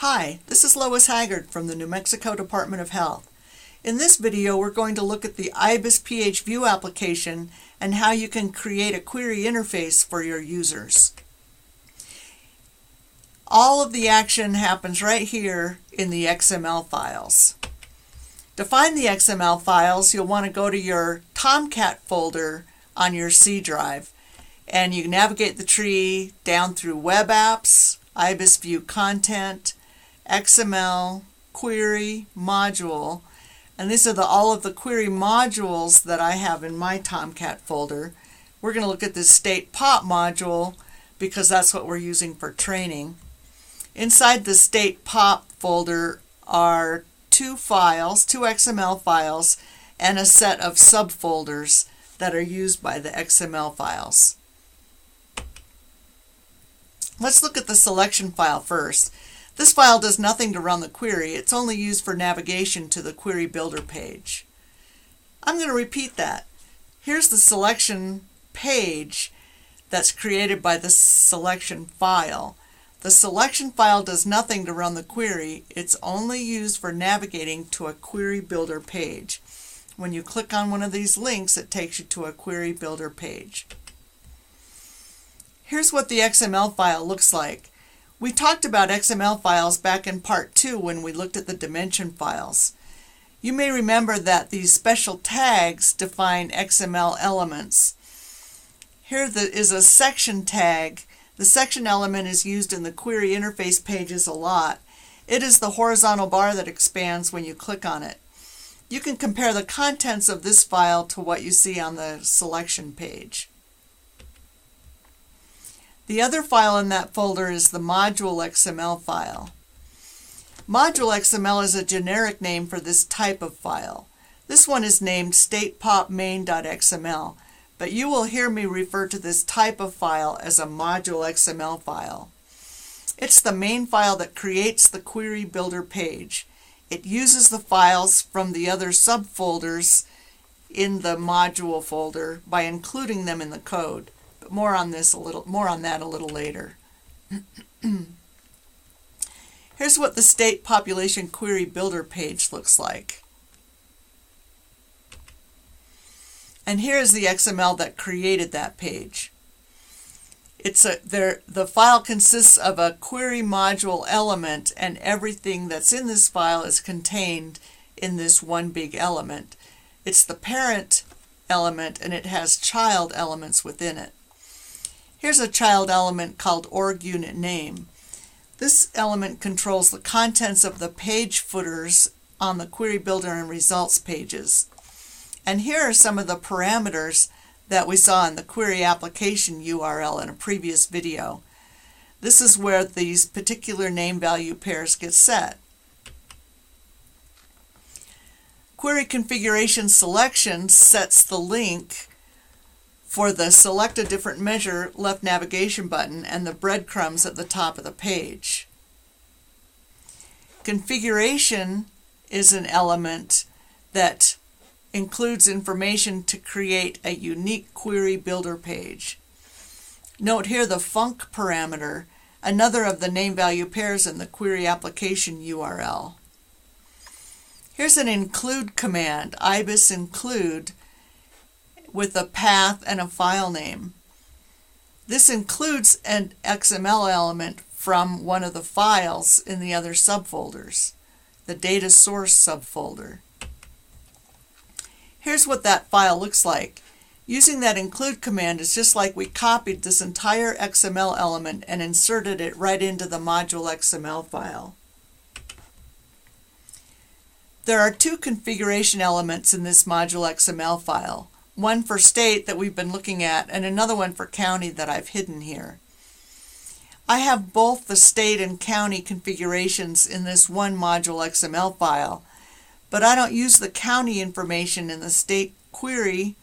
Hi, this is Lois Haggard from the New Mexico Department of Health. In this video, we're going to look at the ibis-ph-view application and how you can create a query interface for your users. All of the action happens right here in the XML files. To find the XML files, you'll want to go to your Tomcat folder on your C drive, and you navigate the tree down through Web Apps, ibis-view Content, XML, Query, Module, and these are all of the query modules that I have in my Tomcat folder. We're going to look at this state-pop module because that's what we're using for training. Inside the state-pop folder are two XML files, and a set of subfolders that are used by the XML files. Let's look at the selection file first. This file does nothing to run the query. It's only used for navigation to the query builder page. I'm going to repeat that. Here's the selection page that's created by the selection file. The selection file does nothing to run the query. It's only used for navigating to a query builder page. When you click on one of these links, it takes you to a query builder page. Here's what the XML file looks like. We talked about XML files back in part 2 when we looked at the dimension files. You may remember that these special tags define XML elements. Here is a section tag. The section element is used in the query interface pages a lot. It is the horizontal bar that expands when you click on it. You can compare the contents of this file to what you see on the selection page. The other file in that folder is the Module.xml file. Module.xml is a generic name for this type of file. This one is named statepop-main.xml, but you will hear me refer to this type of file as a Module.xml file. It's the main file that creates the query builder page. It uses the files from the other subfolders in the module folder by including them in the code. More on that a little later. Here's what the state population query builder page looks like. And here's the XML that created that page. The file consists of a query module element, and everything that's in this file is contained in this one big element. It's the parent element, and it has child elements within it. Here's a child element called org unit name. This element controls the contents of the page footers on the query builder and results pages. And here are some of the parameters that we saw in the query application URL in a previous video. This is where these particular name value pairs get set. Query configuration selection sets the link for the select a different measure left navigation button and the breadcrumbs at the top of the page. Configuration is an element that includes information to create a unique query builder page. Note here the func parameter, another of the name value pairs in the query application URL. Here's an include command, ibis-include, with a path and a file name. This includes an XML element from one of the files in the other subfolders, the data source subfolder. Here's what that file looks like. Using that include command is just like we copied this entire XML element and inserted it right into the Module.xml file. There are two configuration elements in this Module.xml file. One for state that we've been looking at, and another one for county that I've hidden here. I have both the state and county configurations in this one Module.xml file, but I don't use the county information in the state query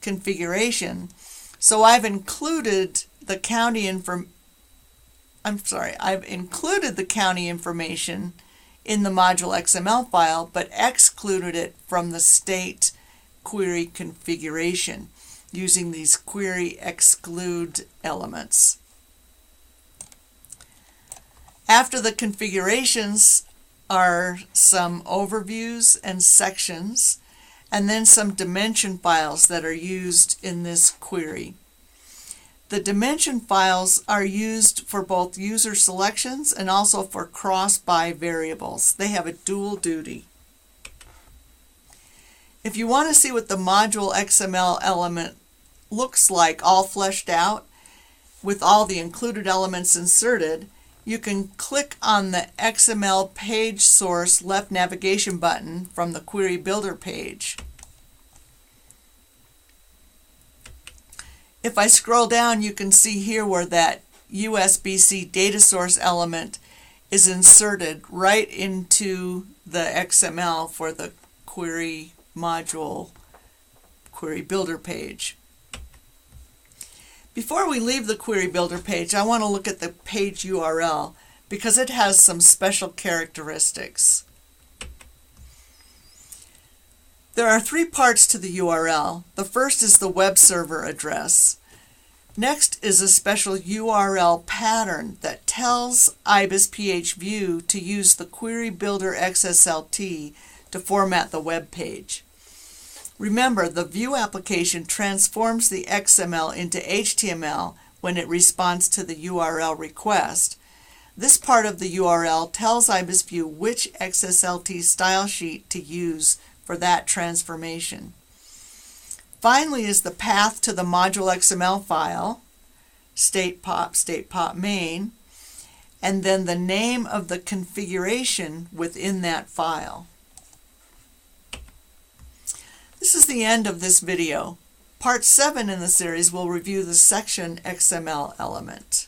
configuration, so I've included the county information in the Module.xml file, but excluded it from the state query configuration using these query exclude elements. After the configurations are some overviews and sections, and then some dimension files that are used in this query. The dimension files are used for both user selections and also for cross-by variables. They have a dual duty. If you want to see what the Module.xml element looks like all fleshed out with all the included elements inserted, you can click on the XML page source left navigation button from the Query Builder page. If I scroll down, you can see here where that USB-C data source element is inserted right into the XML for the Query Module Query Builder page. Before we leave the Query Builder page, I want to look at the page URL because it has some special characteristics. There are three parts to the URL. The first is the web server address. Next is a special URL pattern that tells ibis-ph-view to use the Query Builder XSLT to format the web page. Remember, the View application transforms the XML into HTML when it responds to the URL request. This part of the URL tells ibis-view which XSLT style sheet to use for that transformation. Finally is the path to the Module.xml file, state-pop main, and then the name of the configuration within that file. This is the end of this video. Part 7 in the series will review the Section.xml element.